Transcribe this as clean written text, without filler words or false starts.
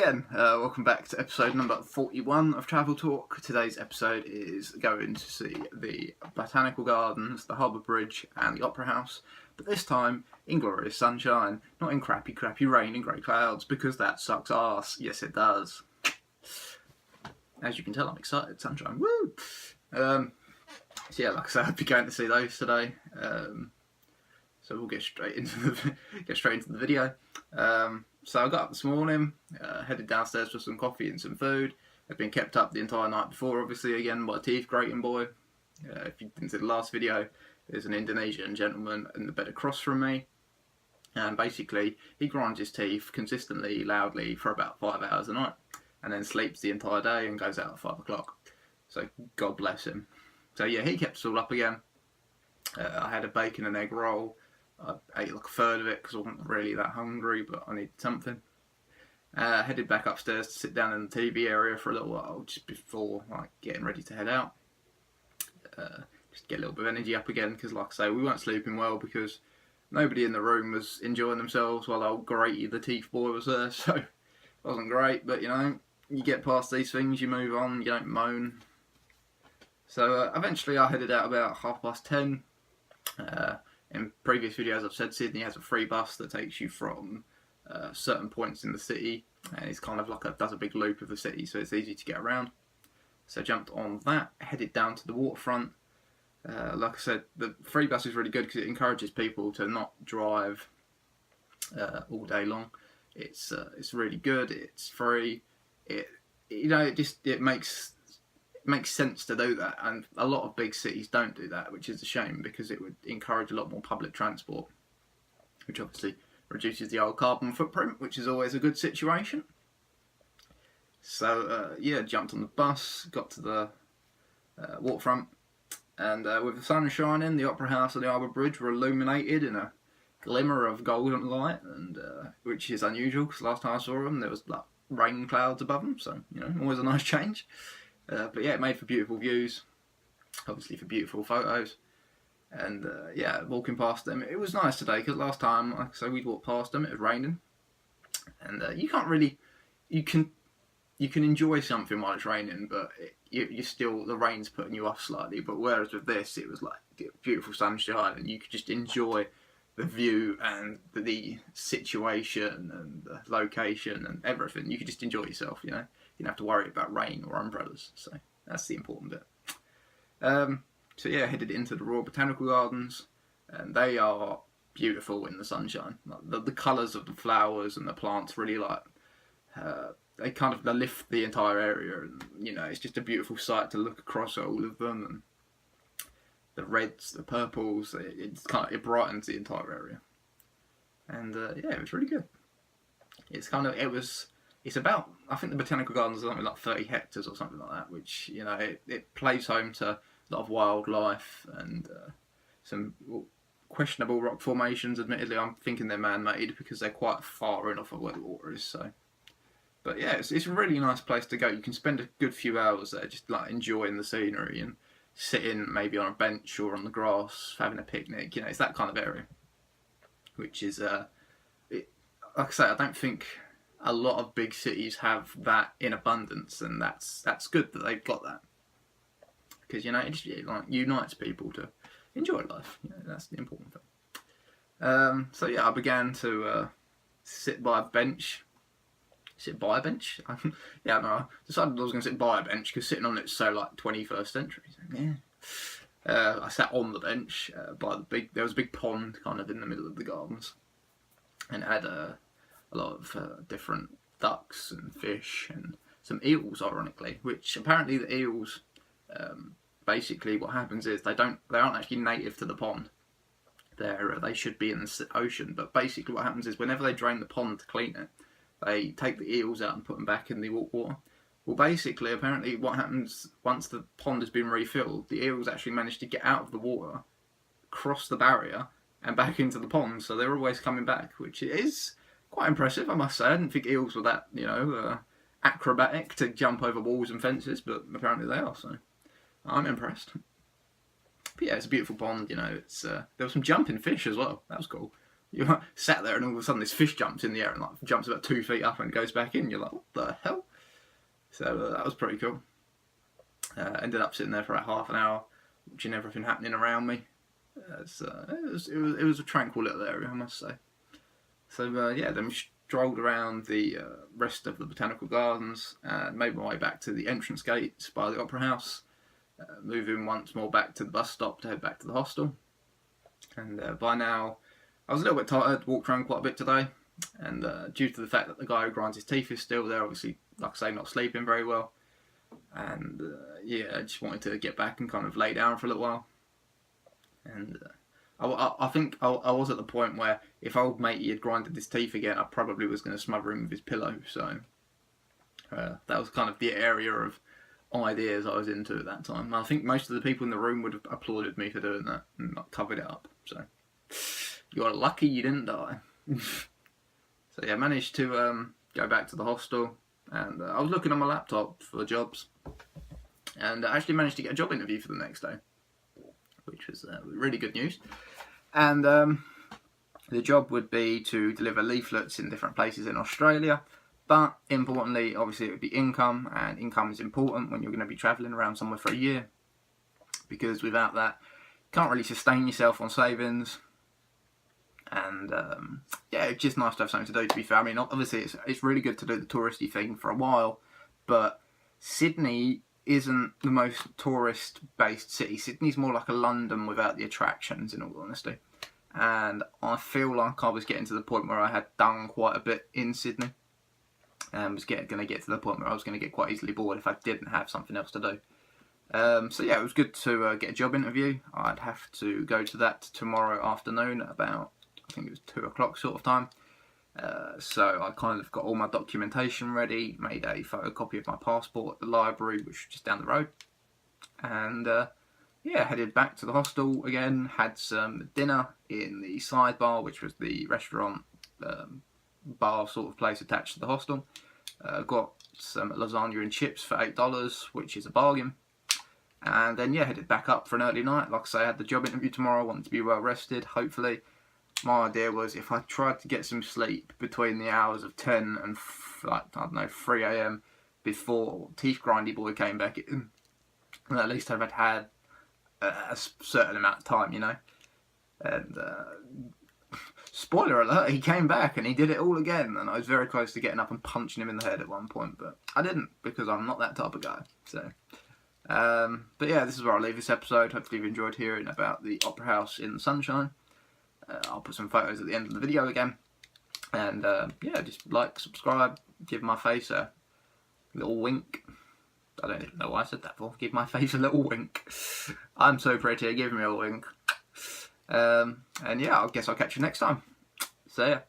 again. Welcome back to episode number 41 of Travel Talk. Today's episode is going to see the Botanical Gardens, the Harbour Bridge and the Opera House, but this time in glorious sunshine, not in crappy rain and grey clouds, because that sucks arse. Yes, it does. As you can tell, I'm excited. Sunshine, woo! So yeah, like I said, I'll be going to see those today. So we'll get straight into the video. So I got up this morning, headed downstairs for some coffee and some food. I've been kept up the entire night before, obviously, again, by teeth grating boy. If you didn't see the last video, there's an Indonesian gentleman in the bed across from me. And basically, he grinds his teeth consistently, loudly, for about 5 hours a night. And then sleeps the entire day and goes out at 5 o'clock. So, God bless him. So yeah, he kept us all up again. I had a bacon and egg roll. I ate like a third of it because I wasn't really that hungry, but I needed something. Headed back upstairs to sit down in the TV area for a little while, just before getting ready to head out. Just get a little bit of energy up again, because like I say, we weren't sleeping well because nobody in the room was enjoying themselves while old Grady the teeth boy was there, so it wasn't great, but you know, you get past these things, you move on, you don't moan. So eventually I headed out about 10:30. In previous videos I've said Sydney has a free bus that takes you from certain points in the city, and it's kind of like does a big loop of the city, so it's easy to get around. So I jumped on that, headed down to the waterfront. Like I said, the free bus is really good because it encourages people to not drive all day long. It's really good. It's free. It makes sense to do that, and a lot of big cities don't do that, which is a shame because it would encourage a lot more public transport, which obviously reduces the old carbon footprint, which is always a good situation. So yeah, jumped on the bus, got to the waterfront, and with the sun shining, the Opera House and the Harbour Bridge were illuminated in a glimmer of golden light, and which is unusual because last time I saw them there was like rain clouds above them, so you know, always a nice change. But yeah, it made for beautiful views, obviously for beautiful photos, and yeah, walking past them, it was nice today because last time, like I say, we'd walked past them, it was raining, and you can't really, you can enjoy something while it's raining, but you still, the rain's putting you off slightly. But whereas with this, it was like beautiful sunshine, and you could just enjoy the view and the situation and the location and everything. You could just enjoy yourself, you know. You don't have to worry about rain or umbrellas, so that's the important bit. So yeah, headed into the Royal Botanical Gardens, and they are beautiful in the sunshine. Like the colours of the flowers and the plants really they lift the entire area, and you know, it's just a beautiful sight to look across all of them, and the reds, the purples, it brightens the entire area, and yeah, it was really good. It's about, I think the Botanical Gardens are something like 30 hectares or something like that, which, you know, it plays home to a lot of wildlife and some questionable rock formations. Admittedly, I'm thinking they're man-made because they're quite far enough of where the water is, so. But yeah, it's a really nice place to go. You can spend a good few hours there just like enjoying the scenery and sitting maybe on a bench or on the grass, having a picnic, you know, it's that kind of area. Which is, like I say, I don't think a lot of big cities have that in abundance, and that's good that they've got that, because you know, it just unites people to enjoy life. You know, that's the important thing. So yeah, I began to sit by a bench. Yeah, no, I decided I was going to sit by a bench because sitting on it's so like 21st century. So, yeah. I sat on the bench there was a big pond kind of in the middle of the gardens, and it had a lot of different ducks and fish and some eels, ironically, which apparently the eels, basically what happens is they aren't actually native to the pond. They should be in the ocean, but basically what happens is whenever they drain the pond to clean it, they take the eels out and put them back in the water. Well, basically, apparently what happens once the pond has been refilled, the eels actually manage to get out of the water, cross the barrier, and back into the pond, so they're always coming back, which is quite impressive, I must say. I didn't think eels were that, you know, acrobatic to jump over walls and fences, but apparently they are, so I'm impressed. But yeah, it's a beautiful pond, you know, there was some jumping fish as well, that was cool. You sat there and all of a sudden this fish jumps in the air and like jumps about 2 feet up and goes back in. You're like, what the hell? So that was pretty cool. Ended up sitting there for about half an hour, watching everything happening around me. It was a tranquil little area, I must say. So yeah, then we strolled around the rest of the botanical gardens and made my way back to the entrance gates by the Opera House, moving once more back to the bus stop to head back to the hostel. And by now, I was a little bit tired, walked around quite a bit today, and due to the fact that the guy who grinds his teeth is still there, obviously, like I say, not sleeping very well. And yeah, I just wanted to get back and kind of lay down for a little while. And I think I was at the point where if old matey had grinded his teeth again, I probably was going to smother him with his pillow. So that was kind of the area of ideas I was into at that time. And I think most of the people in the room would have applauded me for doing that and not covered it up. So you're lucky you didn't die. So yeah, I managed to go back to the hostel, and I was looking on my laptop for jobs, and I actually managed to get a job interview for the next day, which was really good news. And the job would be to deliver leaflets in different places in Australia, but importantly, obviously, it would be income, and income is important when you're going to be travelling around somewhere for a year, because without that, you can't really sustain yourself on savings. And yeah, it's just nice to have something to do, to be fair. I mean, obviously, it's really good to do the touristy thing for a while, but Sydney isn't the most tourist-based city. Sydney's more like a London without the attractions, in all honesty. And I feel like I was getting to the point where I had done quite a bit in Sydney, and was going to get to the point where I was going to get quite easily bored if I didn't have something else to do. So yeah, it was good to get a job interview. I'd have to go to that tomorrow afternoon at about, I think it was 2 o'clock sort of time. So I kind of got all my documentation ready, made a photocopy of my passport at the library, which was just down the road. And yeah, headed back to the hostel again, had some dinner in the sidebar, which was the restaurant bar sort of place attached to the hostel. Got some lasagna and chips for $8, which is a bargain. And then yeah, headed back up for an early night. Like I say, I had the job interview tomorrow, I wanted to be well rested, hopefully. My idea was if I tried to get some sleep between the hours of 10 and, like, I don't know, 3 a.m. before Teeth Grindy Boy came back in, at least I'd had a certain amount of time, you know. And spoiler alert, he came back and he did it all again, and I was very close to getting up and punching him in the head at one point, but I didn't, because I'm not that type of guy. So but yeah, this is where I'll leave this episode. Hopefully you've enjoyed hearing about the Opera House in the sunshine. I'll put some photos at the end of the video again. And yeah, just like, subscribe, give my face a little wink. I don't even know why I said that for. Give my face a little wink. I'm so pretty, give me a wink. And yeah, I guess I'll catch you next time. See ya.